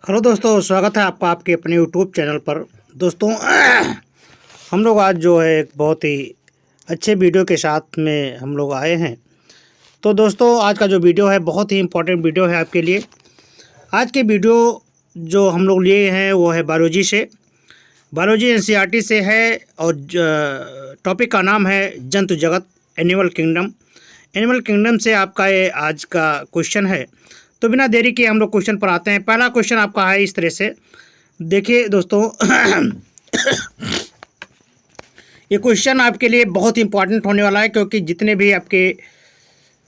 Hello दोस्तों, स्वागत है आपका आपके अपने यूट्यूब चैनल पर। दोस्तों हम लोग आज जो है एक बहुत ही अच्छे वीडियो के साथ में हम लोग आए हैं। तो दोस्तों आज का जो वीडियो है बहुत ही इम्पोर्टेंट वीडियो है आपके लिए। आज के वीडियो जो हम लोग लिए हैं वो है बायोलॉजी से। बायोलॉजी एनसीईआरटी से है और टॉपिक का नाम है जंतु जगत, एनिमल किंगडम। एनिमल किंगडम से आपका ये आज का क्वेश्चन है। तो बिना देरी के हम लोग क्वेश्चन पर आते हैं। पहला क्वेश्चन आपका है इस तरह से, देखिए दोस्तों ये क्वेश्चन आपके लिए बहुत इंपॉर्टेंट होने वाला है, क्योंकि जितने भी आपके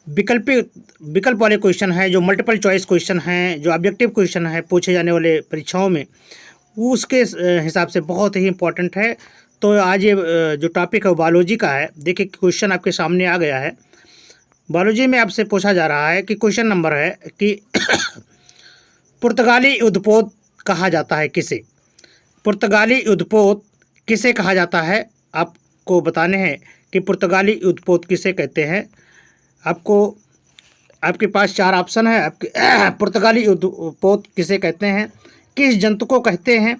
विकल्प वाले क्वेश्चन हैं, जो मल्टीपल चॉइस क्वेश्चन हैं, जो ऑब्जेक्टिव क्वेश्चन है पूछे जाने वाले परीक्षाओं में, वो उसके हिसाब से बहुत ही इंपॉर्टेंट है। तो आज ये जो टॉपिक है वो बायोलॉजी का है। देखिए क्वेश्चन आपके सामने आ गया है। बायोलॉजी में आपसे पूछा जा रहा है कि क्वेश्चन नंबर है कि पुर्तगाली उद्पोत कहा जाता है किसे? पुर्तगाली उद्पोत किसे कहा जाता है? आपको बताने हैं कि पुर्तगाली उद्पोत किसे कहते हैं। आपके पास चार ऑप्शन है। आपके पुर्तगाली उद्पोत किसे कहते हैं, किस जंतु को कहते हैं?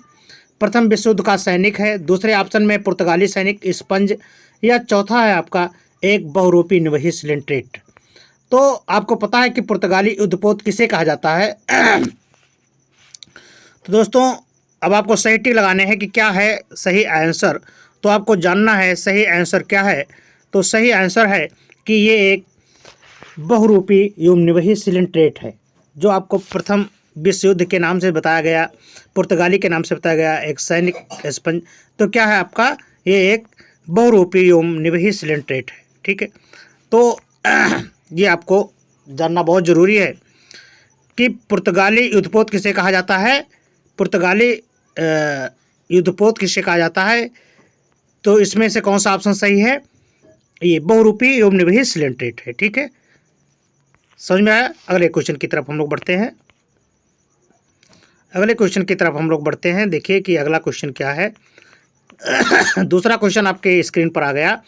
प्रथम विश्व युद्ध का सैनिक है, दूसरे ऑप्शन में पुर्तगाली सैनिक स्पंज, या चौथा है आपका एक बहुरूपी निवही सिलेंट्रेट। तो आपको पता है कि पुर्तगाली उद्पोत किसे कहा जाता है। तो दोस्तों अब आपको सही टिक लगाने हैं कि क्या है सही आंसर। तो आपको जानना है सही आंसर क्या है। तो सही आंसर है कि ये एक बहुरूपी एवं निवही सिलेंट्रेट है, जो आपको प्रथम विश्व युद्ध के नाम से बताया गया, पुर्तगाली के नाम से बताया गया, एक सैनिक स्पंज। तो क्या है आपका, ये एक बहुरूपी एवं निवही सिलेंट्रेट है। ठीक है, तो ये आपको जानना बहुत ज़रूरी है कि पुर्तगाली उद्पोत किसे कहा जाता है। पुर्तगाली उद्पोत किसे कहा जाता है? तो इसमें से कौन सा ऑप्शन सही है? ये बहुरूपी एवं निवही सिलेंट्रेट है। ठीक है, समझ में आया? अगले क्वेश्चन की तरफ हम लोग बढ़ते हैं। देखिए कि अगला क्वेश्चन क्या है। दूसरा क्वेश्चन आपके स्क्रीन पर आ गया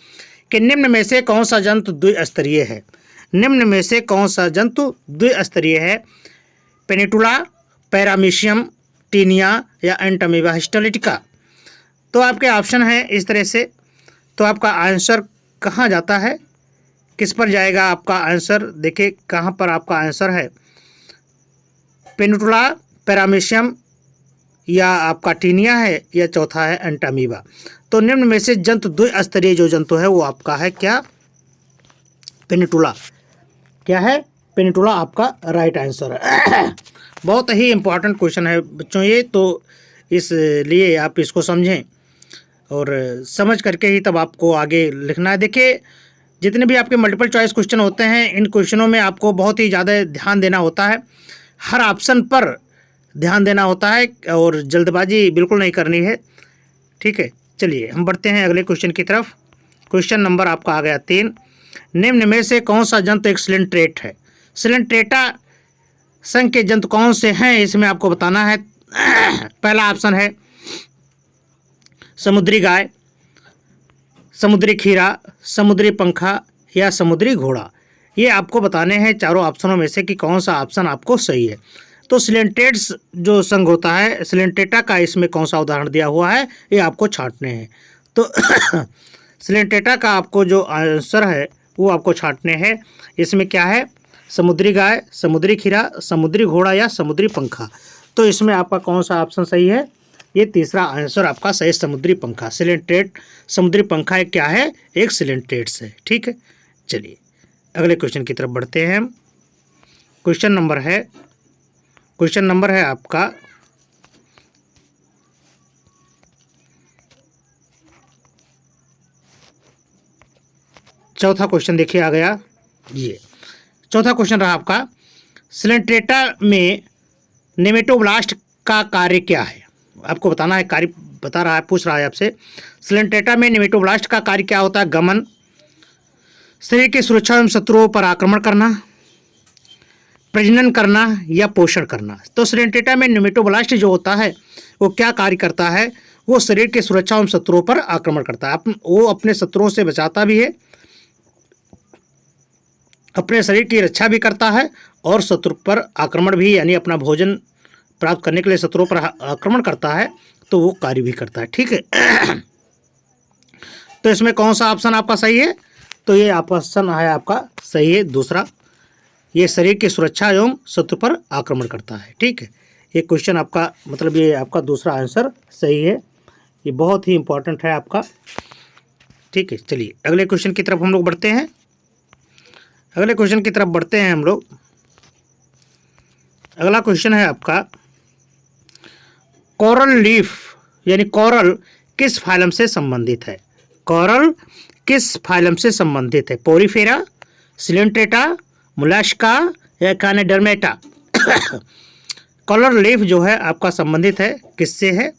कि निम्न में से कौन सा जंतु द्विस्तरीय है? निम्न में से कौन सा जंतु द्विस्तरीय है? पेनिटुला, पैरामीशियम, टीनिया या एंटामीबा हिस्टोलिटिका। तो आपके ऑप्शन हैं इस तरह से। तो आपका आंसर कहाँ जाता है, किस पर जाएगा आपका आंसर? देखिए कहाँ पर आपका आंसर है, पेनिटुला, पैरामीशियम या आपका टीनिया है, या चौथा है एंटामीबा। तो निम्न में से जंतु द्विस्तरीय जो जंतु है वो आपका है क्या? पेनिटुला। क्या है? पेनिटुला आपका राइट आंसर है। बहुत ही इम्पोर्टेंट क्वेश्चन है बच्चों ये, तो इसलिए आप इसको समझें और समझ करके ही तब आपको आगे लिखना है। देखिए जितने भी आपके मल्टीपल चॉइस क्वेश्चन होते हैं, इन क्वेश्चनों में आपको बहुत ही ज़्यादा ध्यान देना होता है, हर ऑप्शन पर ध्यान देना होता है और जल्दबाजी बिल्कुल नहीं करनी है। ठीक है, चलिए हम बढ़ते हैं अगले क्वेश्चन की तरफ। क्वेश्चन नंबर आपका आ गया 3। निम्न में से कौन सा जंतु एक सिलेंट्रेट है? सिलेंट्रेटा संघ के जंतु कौन से हैं, इसमें आपको बताना है। पहला ऑप्शन है समुद्री गाय, समुद्री खीरा, समुद्री पंखा या समुद्री घोड़ा। ये आपको बताने हैं चारों ऑप्शनों में से कि कौन सा ऑप्शन आपको सही है। तो सिलेंट्रेट्स जो संघ होता है, सिलेंट्रेटा का इसमें कौन सा उदाहरण दिया हुआ है, ये आपको छांटने हैं। तो सिलेंट्रेटा का आपको जो आंसर है वो आपको छांटने हैं। इसमें क्या है, समुद्री गाय, समुद्री खीरा, समुद्री घोड़ा या समुद्री पंखा। तो इसमें आपका कौन सा ऑप्शन सही है? ये तीसरा आंसर आपका सही, समुद्री पंखा। सिलेंट्रेट, समुद्री पंखा एक क्या है, एक सिलेंट्रेट्स है। ठीक है, चलिए अगले क्वेश्चन की तरफ बढ़ते हैं। क्वेश्चन नंबर है आपका चौथा क्वेश्चन। देखिए आ गया, ये चौथा क्वेश्चन रहा आपका, सिलेंट्रेटा में नेमेटोब्लास्ट का कार्य क्या है? आपको बताना है, कार्य बता रहा है, पूछ रहा है आपसे। सिलेंट्रेटा में नेमेटोब्लास्ट का कार्य क्या होता है? गमन, शरीर की सुरक्षा एवं शत्रुओं पर आक्रमण करना, प्रजनन करना या पोषण करना। तो सिलेंट्रेटा में नेमेटोब्लास्ट जो होता है वो क्या कार्य करता है? वो शरीर की सुरक्षा एवं शत्रुओं पर आक्रमण करता है। वो अपने शत्रुओं से बचाता भी है, अपने शरीर की रक्षा भी करता है और शत्रु पर आक्रमण भी, यानी अपना भोजन प्राप्त करने के लिए शत्रुओं पर आक्रमण करता है तो वो कार्य भी करता है। ठीक है। तो इसमें कौन सा ऑप्शन आपका सही है? तो ये ऑप्शन है आपका सही है दूसरा, ये शरीर की सुरक्षा एवं शत्रु पर आक्रमण करता है। ठीक है, ये क्वेश्चन आपका मतलब ये आपका दूसरा आंसर सही है, ये बहुत ही इंपॉर्टेंट है आपका। ठीक है, चलिए अगले क्वेश्चन की तरफ हम लोग बढ़ते हैं। अगले क्वेश्चन की तरफ बढ़ते हैं हम लोग। अगला क्वेश्चन है आपका, कोरल लीफ यानी कोरल किस फाइलम से संबंधित है? कोरल किस फाइलम से संबंधित है? पोरीफेरा, सिलेंट्रेटा, मोलस्का या एकानोडर्मेटा? कोरल लीफ जो है आपका संबंधित है किससे है?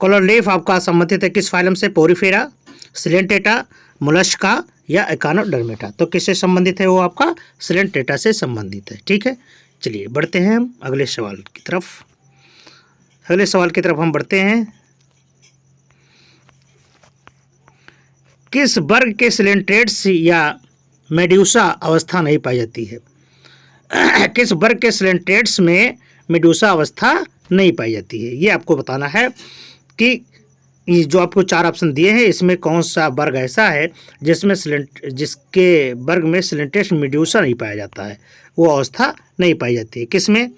कोरल लीफ आपका संबंधित है किस फाइलम से? पोरीफेरा, सिलेंट्रेटा, मोलस्का या एकानोडर्मेटा? तो किससे संबंधित है वो आपका? सिलेंट्रेटा से संबंधित है। ठीक है, चलिए बढ़ते हैं हम अगले सवाल की तरफ। अगले सवाल की तरफ हम बढ़ते हैं। किस वर्ग के सिलेंट्रेट्स या मेड्यूसा अवस्था नहीं पाई जाती है? किस वर्ग के सिलेंट्रेट्स में मेड्यूसा अवस्था नहीं पाई जाती है? ये आपको बताना है कि ये जो आपको 4 ऑप्शन दिए हैं इसमें कौन सा वर्ग ऐसा है जिसके वर्ग में सिलेंट्रेट्स मेड्यूसा नहीं पाया जाता है, वो अवस्था नहीं पाई जाती है। किसमें?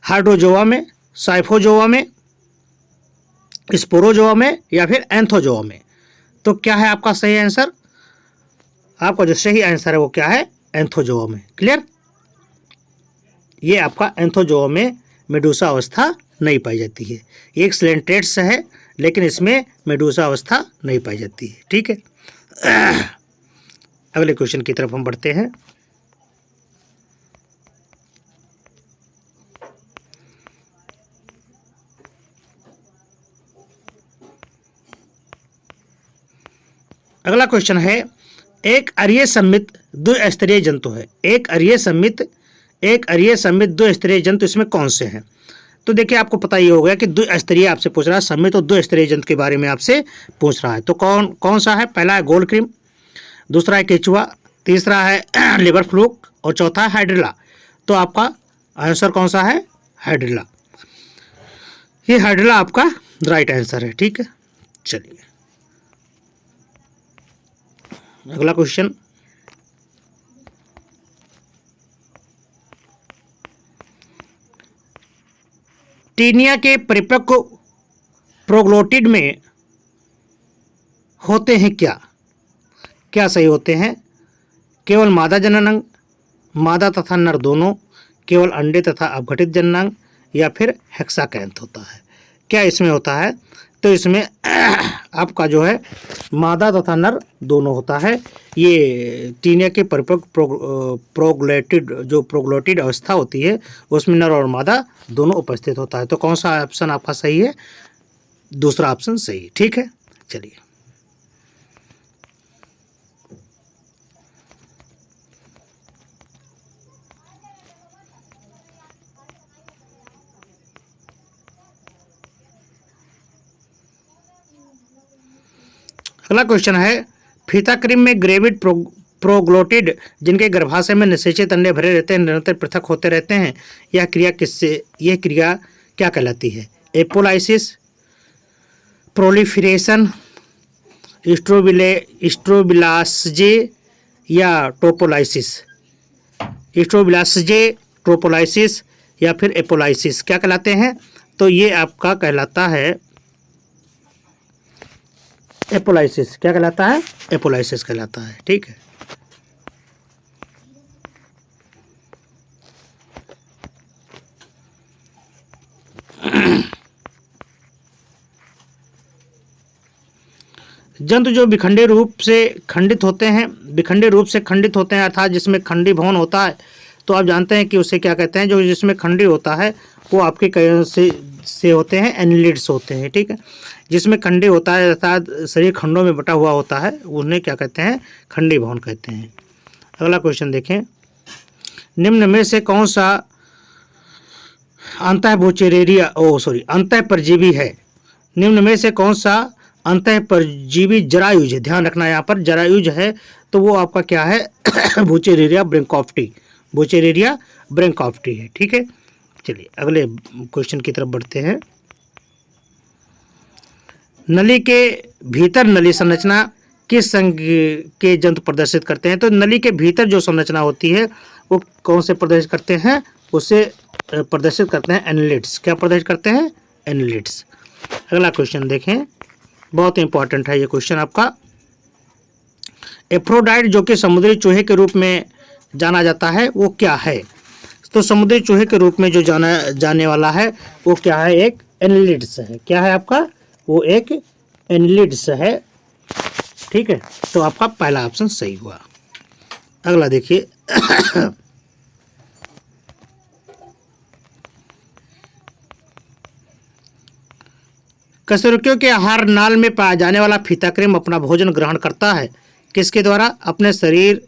हार्डोजोआ में, साइफोजोआ में, स्पोरोजोआ में या फिर एंथोजोआ में? तो क्या है आपका सही आंसर? आपका जो सही आंसर है वो क्या है? एंथोजोआ में। क्लियर? ये आपका एंथोजोआ में मेडूसा अवस्था नहीं पाई जाती है। एक सिलेंट्रेट्स है लेकिन इसमें मेडूसा अवस्था नहीं पाई जाती है। ठीक है, अगले क्वेश्चन की तरफ हम बढ़ते हैं। अगला क्वेश्चन है, एक अरीय सममित द्विस्तरीय जंतु है। एक अरीय सममित द्विस्तरीय जंतु इसमें कौन से हैं? तो देखिए आपको पता ही हो गया कि द्विस्तरीय आपसे पूछ रहा है, सममित और द्विस्तरीय जंतु के बारे में आपसे पूछ रहा है। तो कौन सा है? पहला है गोल्ड क्रीम, दूसरा है केचुआ, तीसरा है लिवर फ्लूक और चौथा है हाइड्रिला। तो आपका आंसर कौन सा है? हाइड्रिला। ये हाइड्रिला आपका राइट आंसर है। ठीक है, चलिए अगला क्वेश्चन, टीनिया के परिपक्व प्रोग्लोटिड में होते हैं क्या? क्या सही होते हैं? केवल मादा जननांग, मादा तथा नर दोनों, केवल अंडे तथा अपघटित जननांग या फिर हेक्साकैंथ होता है? क्या इसमें होता है? तो इसमें आपका जो है मादा तथा नर दोनों होता है। ये टीनिया के परिपक्व प्रोग्लोटिड अवस्था होती है उसमें नर और मादा दोनों उपस्थित होता है। तो कौन सा ऑप्शन आपका सही है? दूसरा ऑप्शन सही है। ठीक है, चलिए अगला क्वेश्चन है, फीता क्रीम में ग्रेविड प्रोग्लोटिड जिनके गर्भाशय में निषेचित अंडे भरे रहते हैं निरंतर पृथक होते रहते हैं, यह क्रिया क्या कहलाती है? एपोलाइसिस, प्रोलिफरेशन, स्ट्रोबिलासजे या टोपोलाइसिस? स्ट्रोबिलासजे, टोपोलाइसिस या फिर एपोलाइसिस क्या कहलाते हैं? तो ये आपका कहलाता है एपोलाइसिस। क्या कहलाता है? एपोलाइसिस कहलाता है। ठीक है, जंतु जो विखंडी रूप से खंडित होते हैं अर्थात जिसमें खंडी भवन होता है, तो आप जानते हैं कि उसे क्या कहते हैं? जो जिसमें खंडी होता है वो आपके कई से होते हैं, एनिलिड्स होते हैं। ठीक है, जिसमें खंडी होता है अर्थात शरीर खंडों में बटा हुआ होता है उन्हें क्या कहते हैं? खंडी भवन कहते हैं। अगला क्वेश्चन देखें, निम्न में से कौन सा अंतःपरजीवी है? निम्न में से कौन सा अंतःपरजीवी जरायुज है? ध्यान रखना यहाँ पर जरायुज है तो वो आपका क्या है? बुचेरेरिया ब्रैंकोप्टी है। ठीक है, चलिए अगले क्वेश्चन की तरफ बढ़ते हैं। नली के भीतर नली संरचना किस संघ के जंतु प्रदर्शित करते हैं? तो नली के भीतर जो संरचना होती है वो कौन से प्रदर्शित करते हैं? उसे प्रदर्शित करते हैं एनालिट्स। क्या प्रदर्शित करते हैं? एनालिट्स। अगला क्वेश्चन देखें, बहुत इंपॉर्टेंट है ये क्वेश्चन आपका। एफ्रोडाइट जो कि समुद्री चूहे के रूप में जाना जाता है वो क्या है? तो समुद्री चूहे के रूप में जो जाना जाने वाला है वो क्या है? एक एनालिड्स है। क्या है आपका? वो एक एनालिड्स है। ठीक है, तो आपका पहला ऑप्शन सही हुआ। अगला देखिए कशेरुकियों के आहार नाल में पाया जाने वाला फीताक्रेम अपना भोजन ग्रहण करता है किसके द्वारा? अपने शरीर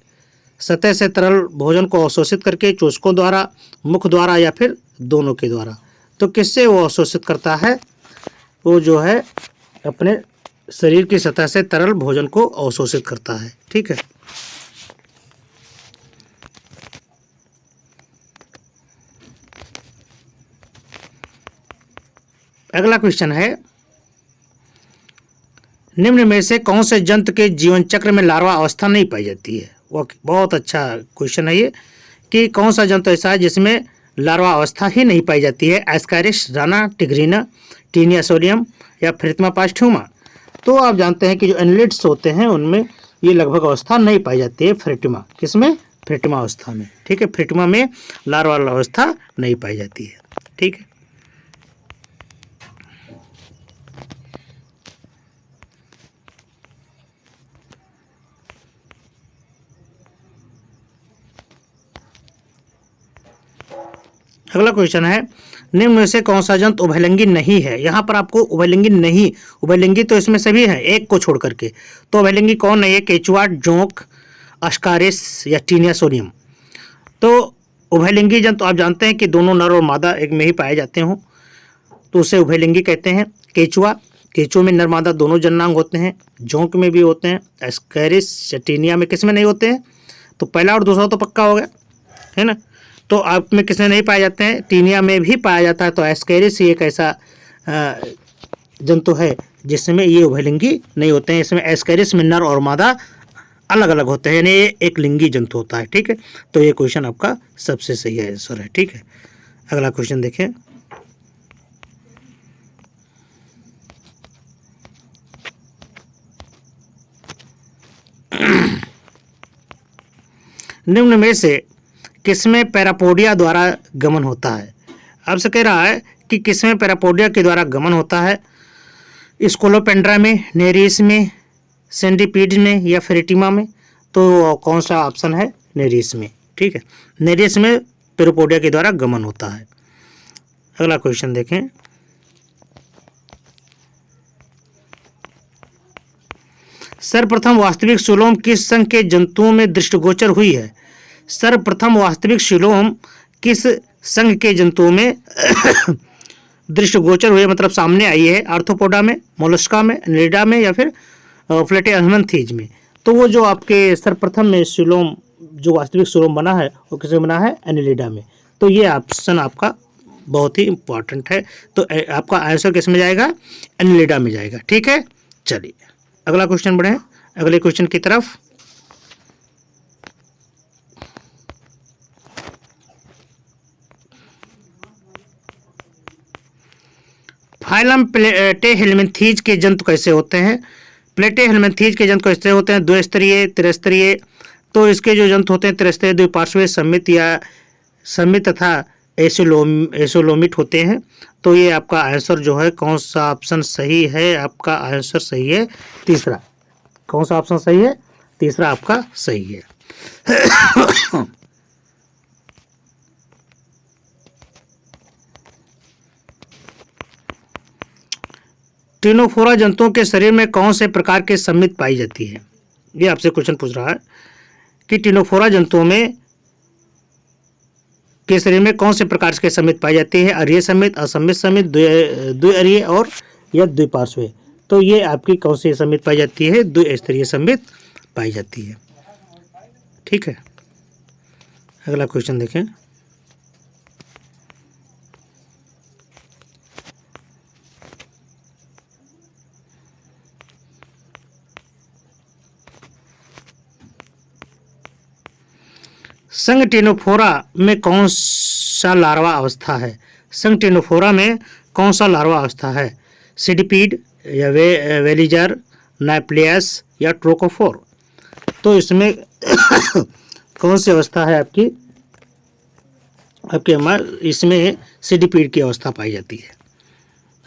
सतह से तरल भोजन को अवशोषित करके, चूसकों द्वारा, मुख द्वारा, या फिर दोनों के द्वारा। तो किससे वो अवशोषित करता है? वो जो है अपने शरीर की सतह से तरल भोजन को अवशोषित करता है। ठीक है, अगला क्वेश्चन है, निम्न में से कौन से जंतु के जीवन चक्र में लार्वा अवस्था नहीं पाई जाती है? वो बहुत अच्छा क्वेश्चन है ये, कि कौन सा जंतु ऐसा है जिसमें लार्वा अवस्था ही नहीं पाई जाती है? Ascaris, Rana, tigrina, Taenia sodium, या फ्रिथमा पास्ट्यूमा। तो आप जानते हैं कि जो एनालिट्स होते हैं उनमें ये लगभग अवस्था नहीं पाई जाती है। फ्रिटिमा, किसमें? फ्रिटिमा अवस्था में। ठीक है, फ्रिटिमा में लार्वाल अवस्था नहीं पाई जाती है। ठीक है, अगला क्वेश्चन है, निम्न में से कौन सा जंतु उभयलिंगी नहीं है? यहाँ पर आपको उभयलिंगी नहीं, उभयलिंगी तो इसमें सभी हैं एक को छोड़ करके, तो उभयलिंगी कौन नहीं है? केचुआ, जोंक, अस्कारिस, या टीनिया सोडियम। तो उभयलिंगी जंतु आप जानते हैं कि दोनों नर और मादा एक में ही पाए जाते हों, तो उसे उभयलिंगी कहते हैं। केचुआ, केचुआ में नर मादा दोनों जननांग होते हैं। जोंक में भी होते हैं। अस्कैरिस या टीनिया में किस में नहीं होते हैं? तो पहला और दूसरा तो पक्का हो गया, है ना। तो आप में किसमें नहीं पाए जाते हैं? टीनिया में भी पाया जाता है। तो एस्कैरिस ही एक ऐसा जंतु है जिसमें ये उभयलिंगी नहीं होते हैं। इसमें एस्कैरिस में नर और मादा अलग अलग होते हैं, यानी ये एक लिंगी जंतु होता है। ठीक है, तो ये क्वेश्चन आपका सबसे सही आंसर है। ठीक है, अगला क्वेश्चन देखें, निम्न में से किसमें पैरापोडिया द्वारा गमन होता है? आपसे कह रहा है कि किसमें पैरापोडिया के द्वारा गमन होता है? स्कोलोपेंड्रा में, नेरिस में, सेंटीपीड में, या फ्रिटिमा में। तो कौन सा ऑप्शन है? नेरिस में। ठीक है, नेरिस में पैरापोडिया के द्वारा गमन होता है। अगला क्वेश्चन देखें, सर्वप्रथम वास्तविक सुलोम किस संघ के जंतुओं में दृष्टिगोचर हुई है? सर्वप्रथम वास्तविक सुलोम किस संघ के जंतुओं में दृष्टिगोचर हुई, मतलब सामने आई है? आर्थ्रोपोडा में, मोलस्का में, एनालिडा में, या फिर प्लेटेhelminthes में। तो वो जो आपके सर्वप्रथम में सुलोम, जो वास्तविक सुलोम बना है वो किसमें बना है? एनालिडा में। तो ये ऑप्शन आपका बहुत ही इंपॉर्टेंट है। तो आपका आंसर किस में जाएगा? एनालिडा में जाएगा। ठीक है, चलिए अगला क्वेश्चन बढ़े, अगले क्वेश्चन की तरफ। फाइलम प्लेटेhelminthes के जंतु कैसे होते हैं? प्लेटेhelminthes के जंतु कैसे होते हैं? द्विस्तरीय, त्रिस्तरीय। तो इसके जो जंतु होते हैं त्रिस्तरीय, द्विपार्श्वीय, सममित या सममित तथा एसोलोमिट होते हैं। तो ये आपका आंसर जो है, कौन सा ऑप्शन सही है? आपका आंसर सही है तीसरा। कौन सा ऑप्शन सही है? तीसरा आपका सही है। टिनोफोरा जंतुओं के शरीर में कौन से प्रकार के सम्मित पाई जाती है? ये आपसे क्वेश्चन पूछ रहा है कि टिनोफोरा जंतुओं में के शरीर में कौन से प्रकार के सम्मित पाई जाती है? अरीय सम्मित, असम्मित सम्मित, द्विअरीय और या द्विपार्श्वीय। तो ये आपकी कौन सी सम्मित पाई जाती है? द्विस्तरीय सम्मित पाई जाती है। ठीक है, अगला क्वेश्चन देखें, संगटिनोफोरा में कौन सा लार्वा अवस्था है? संगटिनोफोरा में कौन सा लार्वा अवस्था है? सिडिपीड या वेलिजर, नाइप्लियस या ट्रोकोफोर? तो इसमें कौन सी अवस्था है आपकी? इसमें सिडिपीड की अवस्था पाई जाती है।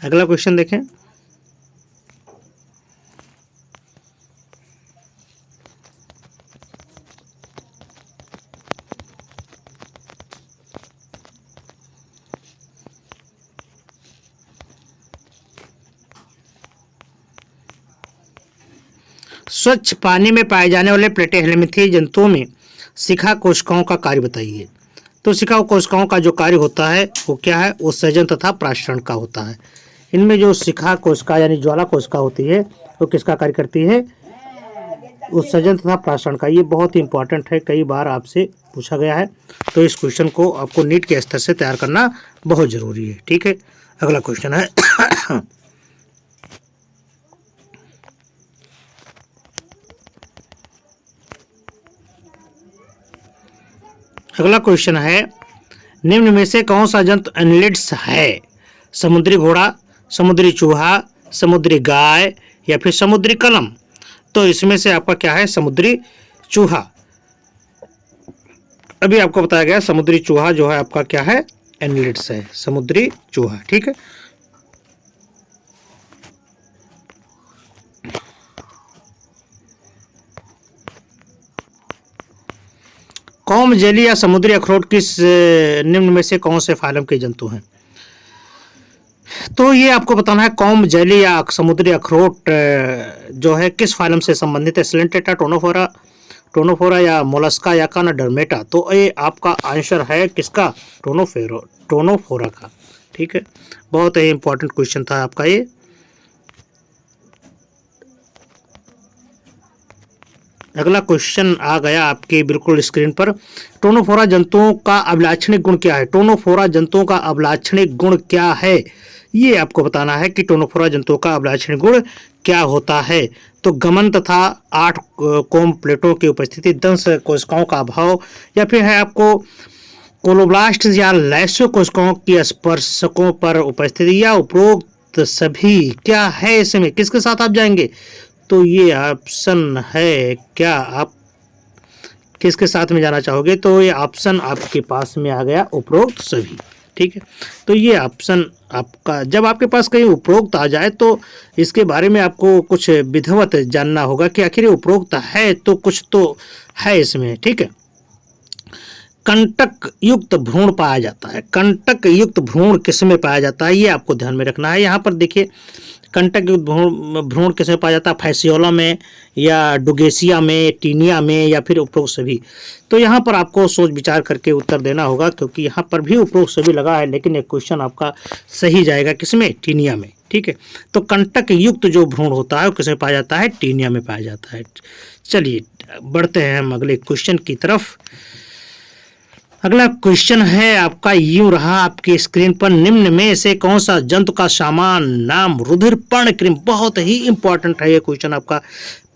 अगला क्वेश्चन देखें। स्वच्छ पानी में पाए जाने वाले प्लेटेहेल्मिंथी जंतुओं में शिखा कोशिकाओं का कार्य बताइए। तो शिखा कोशिकाओं का जो कार्य होता है वो क्या है? उत्सर्जन तथा प्राशरण का होता है। इनमें जो शिखा कोशिका यानी ज्वाला कोशिका होती है वो किसका कार्य करती है? उत्सर्जन तथा प्राशरण का। ये बहुत ही इंपॉर्टेंट है, कई बार आपसे पूछा गया है, तो इस क्वेश्चन को आपको नीट के स्तर से तैयार करना बहुत जरूरी है। ठीक है, अगला क्वेश्चन है अगला क्वेश्चन है, निम्न में से कौन सा जंतु एनिलिड्स है? समुद्री घोड़ा, समुद्री चूहा, समुद्री गाय या फिर समुद्री कलम? तो इसमें से आपका क्या है? समुद्री चूहा। अभी आपको बताया गया समुद्री चूहा जो है आपका क्या है? एनिलिड्स है, समुद्री चूहा। ठीक है, कॉम जेली या समुद्री अखरोट किस निम्न में से कौन से फाइलम के जंतु हैं? तो ये आपको बताना है कॉम जेली या समुद्री अखरोट जो है किस फाइलम से संबंधित है? सिलेंटेटा, टोनोफोरा या मोलस्का या कानाडर्मेटा? तो ये आपका आंसर है किसका? टोनोफोरा का। ठीक है, बहुत ही इंपॉर्टेंट क्वेश्चन था आपका ये। अगला क्वेश्चन आ गया आपके बिल्कुल स्क्रीन पर। टोनोफोरा जंतुओं का अभिलाक्षणिक गुण क्या है? टोनोफोरा जंतुओं का अभिलाक्षणिक गुण क्या है? ये आपको बताना है कि टोनोफोरा जंतुओं का अभिलाक्षणिक गुण क्या होता है। तो गमन तथा 8 कोम प्लेटों की उपस्थिति, दंश कोशिकाओं का अभाव, या फिर है आपको कोलोब्लास्ट या लैसो कोशिकाओं की स्पर्शकों पर उपस्थिति, या उपरोक्त सभी। क्या है इसमें? किसके साथ आप जाएंगे? तो ये ऑप्शन है, क्या आप किसके साथ में जाना चाहोगे? तो ये ऑप्शन आपके पास में आ गया, उपरोक्त सभी। ठीक है, तो ये ऑप्शन आपका, जब आपके पास कहीं उपरोक्त आ जाए तो इसके बारे में आपको कुछ विधिवत जानना होगा कि आखिर ये उपरोक्त है तो कुछ तो है इसमें। ठीक है, कंटक युक्त भ्रूण पाया जाता है। कंटक युक्त भ्रूण किसमें पाया जाता है? ये आपको ध्यान में रखना है। यहाँ पर देखिए, कंटक युक्त भ्रूण किसमें पाया जाता है? फैसियोला में या डुगेसिया में, टीनिया में, या फिर उपरोक्त सभी? तो यहाँ पर आपको सोच विचार करके उत्तर देना होगा, क्योंकि यहाँ पर भी उपरोक्त सभी लगा है, लेकिन एक क्वेश्चन आपका सही जाएगा किसमें? टीनिया में। ठीक है, तो कंटक युक्त जो भ्रूण होता है वो किसमें पाया जाता है? टीनिया में पाया जाता है। चलिए बढ़ते हैं हम अगले क्वेश्चन की तरफ। अगला क्वेश्चन है आपका, यूं रहा आपकी स्क्रीन पर, निम्न में से कौन सा जंतु का सामान्य नाम रुधिर पर्णकृम? बहुत ही इंपॉर्टेंट है ये क्वेश्चन आपका।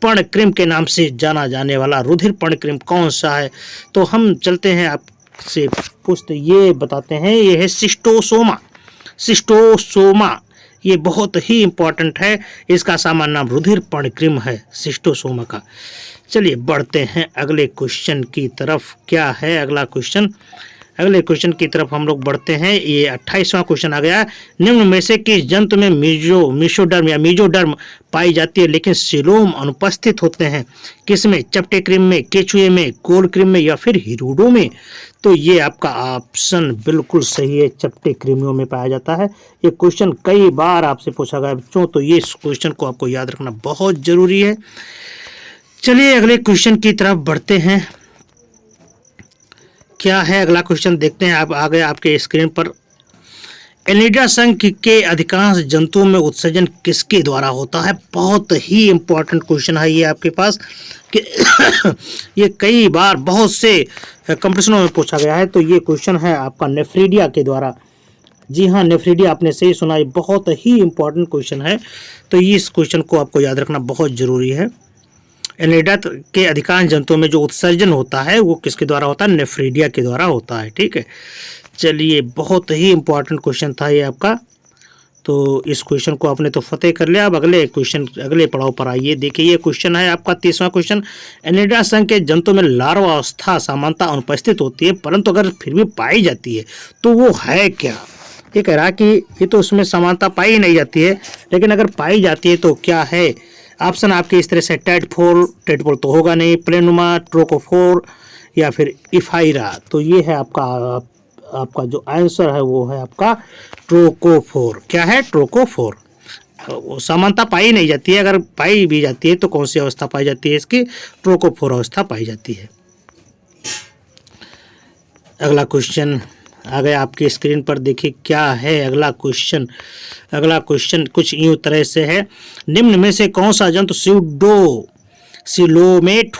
पर्णकृम के नाम से जाना जाने वाला रुधिर पर्णकृम कौन सा है? तो हम चलते हैं आपसे पूछते, ये बताते हैं, ये है सिस्टोसोमा। सिस्टोसोमा ये बहुत ही इंपॉर्टेंट है, इसका सामान्य नाम रुधिर पर्णकृम है, सिस्टोसोमा का। चलिए बढ़ते हैं अगले क्वेश्चन की तरफ। क्या है अगला क्वेश्चन? अगले क्वेश्चन की तरफ हम लोग बढ़ते हैं। ये 28वां क्वेश्चन आ गया। निम्न में से किस जंतु में मीजोडर्म या मीजोडर्म पाई जाती है लेकिन सीलोम अनुपस्थित होते हैं? किसमें? चपटे क्रिम में, केचुए में, गोल क्रिम में, या फिर हिरूडो में? तो ये आपका ऑप्शन बिल्कुल सही है, चपटे क्रिमियों में पाया जाता है। ये क्वेश्चन कई बार आपसे पूछा गया बच्चों, तो ये क्वेश्चन को आपको याद रखना बहुत जरूरी है। चलिए अगले क्वेश्चन की तरफ बढ़ते हैं। क्या है अगला क्वेश्चन? देखते हैं। आप आ गए आपके स्क्रीन पर। एनिलिडा संघ के अधिकांश जंतुओं में उत्सर्जन किसके द्वारा होता है? बहुत ही इंपॉर्टेंट क्वेश्चन है ये आपके पास कि ये कई बार बहुत से कंपटीशनों में पूछा गया है। तो ये क्वेश्चन है आपका नेफ्रीडिया के द्वारा। जी हाँ, नेफ्रीडिया, आपने सही सुना, ये बहुत ही इंपॉर्टेंट क्वेश्चन है। तो इस क्वेश्चन को आपको याद रखना बहुत जरूरी है। एनेलिडा के अधिकांश जंतुओं में जो उत्सर्जन होता है वो किसके द्वारा होता है? नेफ्रीडिया के द्वारा होता है। ठीक है, चलिए बहुत ही इंपॉर्टेंट क्वेश्चन था ये आपका। तो इस क्वेश्चन को आपने तो फतेह कर लिया। अब अगले क्वेश्चन, अगले पड़ाव पर आइए। देखिए ये क्वेश्चन है आपका 30वां क्वेश्चन। एनेलिडा संघ के जंतु में लार्वा अवस्था सामान्यतः अनुपस्थित होती है, परंतु अगर फिर भी पाई जाती है तो वो है क्या? ये कह रहा है कि ये तो उसमें समानता पाई नहीं जाती है, लेकिन अगर पाई जाती है तो क्या है? ऑप्शन आपके इस तरह से टेडपोल तो होगा नहीं, प्लेनुमा, ट्रोकोफोर या फिर इफाइरा। तो ये है आपका जो आंसर है वो है आपका ट्रोकोफोर। क्या है? ट्रोकोफोर। समानता पाई नहीं जाती है, अगर पाई भी जाती है तो कौन सी अवस्था पाई जाती है? इसकी ट्रोकोफोर अवस्था पाई जाती है। अगला क्वेश्चन आ गया आपकी स्क्रीन पर, देखिए क्या है अगला क्वेश्चन। अगला क्वेश्चन कुछ यूं तरह से है, निम्न में से कौन सा जंतु स्यूडोसिलोमेट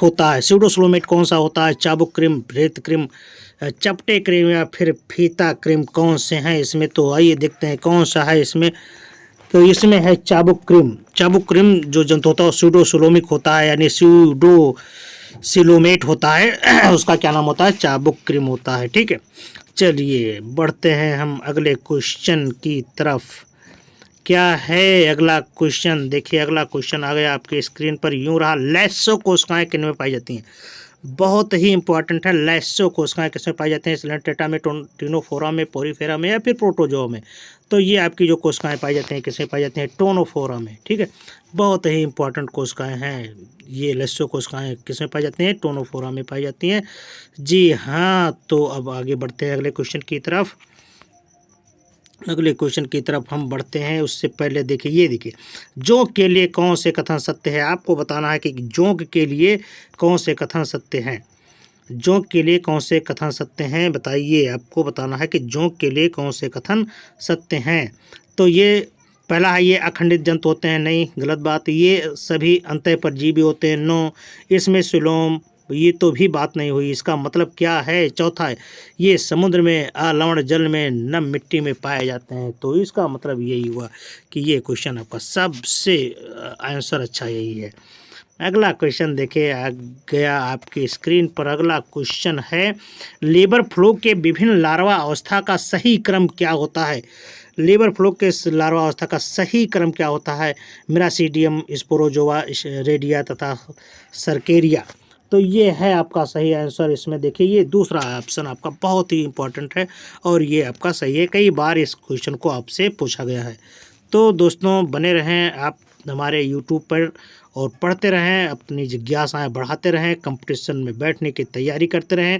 होता है? स्यूडोसिलोमेट कौन सा होता है? चाबुक क्रिम, भ्रेत क्रिम, चपटे क्रिम या फिर फीता क्रिम, कौन से हैं इसमें? तो आइए देखते हैं कौन सा है इसमें। तो इसमें है चाबुक क्रिम। चाबुक क्रिम जो जंतु होता है वो स्यूडोसिलोमिक होता है, यानी स्यूडोसिलोमेट होता है उसका क्या नाम होता है? चाबुक क्रिम होता है। ठीक है, चलिए बढ़ते हैं हम अगले क्वेश्चन की तरफ। क्या है अगला क्वेश्चन? देखिए अगला क्वेश्चन आ गया आपके स्क्रीन पर, यूं रहा, लैसो कोशिकाएं किन में पाई जाती हैं? बहुत ही इंपॉर्टेंट है। लैसो कोशिकाएं किसमें पाई जाती हैं? सिलेंटेटा में, टिनोफोरा में, पोरीफेरा में या फिर प्रोटोजोआ में? तो ये आपकी जो कोशिकाएं पाई जाती हैं किसमें पाई जाती हैं? टोनोफोरा में। ठीक है, बहुत ही इंपॉर्टेंट कोशिकाएं हैं ये। लैसो कोशिकाएं किसमें पाई जाती हैं? टोनोफोरा में पाई जाती हैं। जी हाँ, तो अब आगे बढ़ते हैं अगले क्वेश्चन की तरफ। अगले क्वेश्चन की तरफ हम बढ़ते हैं, उससे पहले देखिए ये देखिए, जोंक के लिए कौन से कथन सत्य है? आपको बताना है कि जोंक के लिए कौन से कथन सत्य हैं। जोंक के लिए कौन से कथन सत्य हैं बताइए। आपको बताना है कि जोंक के लिए कौन से कथन सत्य हैं। तो ये पहला है, ये अखंडित जंतु होते हैं, नहीं, गलत बात। ये सभी अंतःपरजीवी होते हैं, नो। इसमें सुलोम, ये तो भी बात नहीं हुई। इसका मतलब क्या है? चौथा है, ये समुद्र में, अलवण जल में, नम मिट्टी में पाए जाते हैं। तो इसका मतलब यही हुआ कि ये क्वेश्चन आपका सबसे आंसर अच्छा यही है। अगला क्वेश्चन देखिए आ गया आपकी स्क्रीन पर। अगला क्वेश्चन है, लेबर फ्लो के विभिन्न लार्वा अवस्था का सही क्रम क्या होता है? लेबर फ्लो के लार्वा अवस्था का सही क्रम क्या होता है? मिरासीडियम, स्पोरोजोआ, रेडिया तथा सर्केरिया। तो ये है आपका सही आंसर। इसमें देखिए ये दूसरा ऑप्शन आपका बहुत ही इंपॉर्टेंट है और ये आपका सही है। कई बार इस क्वेश्चन को आपसे पूछा गया है। तो दोस्तों बने रहें आप हमारे यूट्यूब पर और पढ़ते रहें, अपनी जिज्ञासाएं बढ़ाते रहें, कंपटीशन में बैठने की तैयारी करते रहें।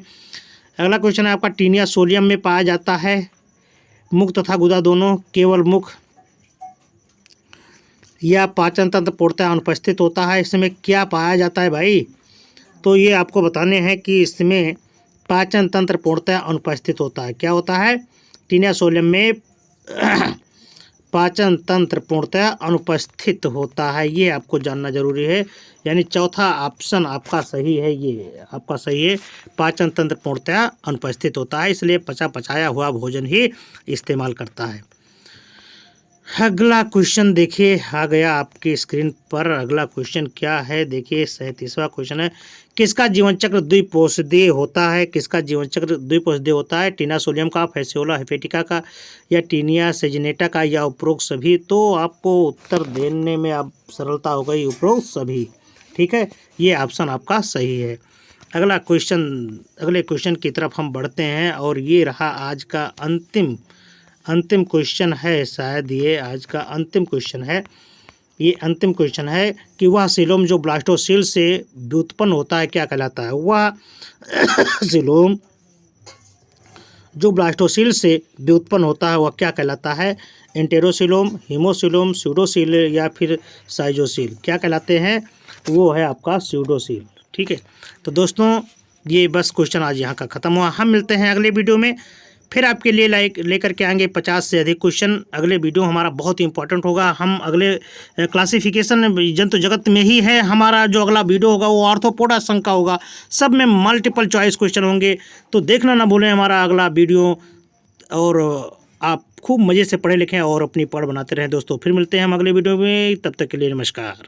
अगला क्वेश्चन है आपका, टीनिया सोलियम में पाया जाता है, मुख तथा गुदा दोनों, केवल मुख या पाचन तंत्र पूर्णतः अनुपस्थित होता है? इसमें क्या पाया जाता है भाई? तो ये आपको बताने हैं कि इसमें पाचन तंत्र पूर्णतः अनुपस्थित होता है। क्या होता है? टीनिया सोलियम में पाचन तंत्र पूर्णतः अनुपस्थित होता है, ये आपको जानना जरूरी है। यानी चौथा ऑप्शन आपका सही है, ये आपका सही है, पाचन तंत्र पूर्णतः अनुपस्थित होता है, इसलिए पचाया हुआ भोजन ही इस्तेमाल करता है। अगला क्वेश्चन देखिए आ गया आपकी स्क्रीन पर। अगला क्वेश्चन क्या है? देखिए 37वां क्वेश्चन है, किसका जीवन चक्र द्विकोषीय होता है? किसका जीवन चक्र द्विकोषीय होता है? टीनिया सोलियम का, फैसियोला हेपेटिका का या टीनिया सेजिनेटा का या उपरोक्त सभी? तो आपको उत्तर देने में अब सरलता हो गई, उपरोक्त सभी। ठीक है, ये ऑप्शन आपका सही है। अगला क्वेश्चन, अगले क्वेश्चन की तरफ हम बढ़ते हैं और ये रहा आज का अंतिम क्वेश्चन है, शायद ये आज का अंतिम क्वेश्चन है। ये अंतिम क्वेश्चन है कि वह सीलोम जो ब्लास्टोसील से व्युत्पन्न होता है क्या कहलाता है? वह सीलोम जो ब्लास्टोसील से व्युत्पन्न होता है वह क्या कहलाता है? एंटेरोसीलोम, हीमोसीलोम, स्यूडोसील या फिर साइजोसील? क्या कहलाते हैं? वो है आपका स्यूडोसील। ठीक है, तो दोस्तों ये बस क्वेश्चन आज यहाँ का ख़त्म हुआ। हम मिलते हैं अगले वीडियो में, फिर आपके लिए लेकर के आएंगे 50 से अधिक क्वेश्चन। अगले वीडियो हमारा बहुत ही इंपॉर्टेंट होगा। हम अगले क्लासिफिकेशन जंतु जगत में ही है, हमारा जो अगला वीडियो होगा वो आर्थ्रोपोडा संघ का होगा, सब में मल्टीपल चॉइस क्वेश्चन होंगे। तो देखना ना भूलें हमारा अगला वीडियो, और आप खूब मज़े से पढ़े लिखें और अपनी पढ़ बनाते रहें दोस्तों। फिर मिलते हैं हम अगले वीडियो में, तब तक के लिए नमस्कार।